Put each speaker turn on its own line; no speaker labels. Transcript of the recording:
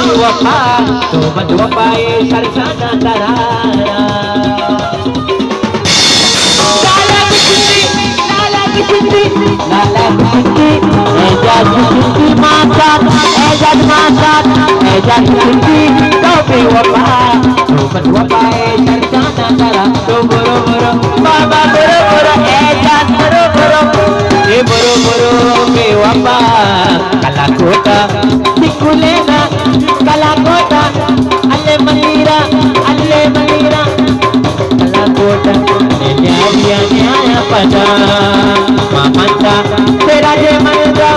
बेवफा तो बदवफाए सरसाना तरारा लाला की चिंदी लाला की चिंदी लाला की चिंदी एजाज की चिंदी माता एजाज माता एजाज की चिंदी तो बेवफा तो बदवफाए सरसाना तरा तो बोरो बोरो बाबा बोरो बोरो एजाज बोरो बोरो ये बोरो बोरो बेवफा कला कोटा दिकुलेना कला कोटा अल्ले मनीरा कला कोटा न्याय न्याय पदा मामंता तेरा जे मनगा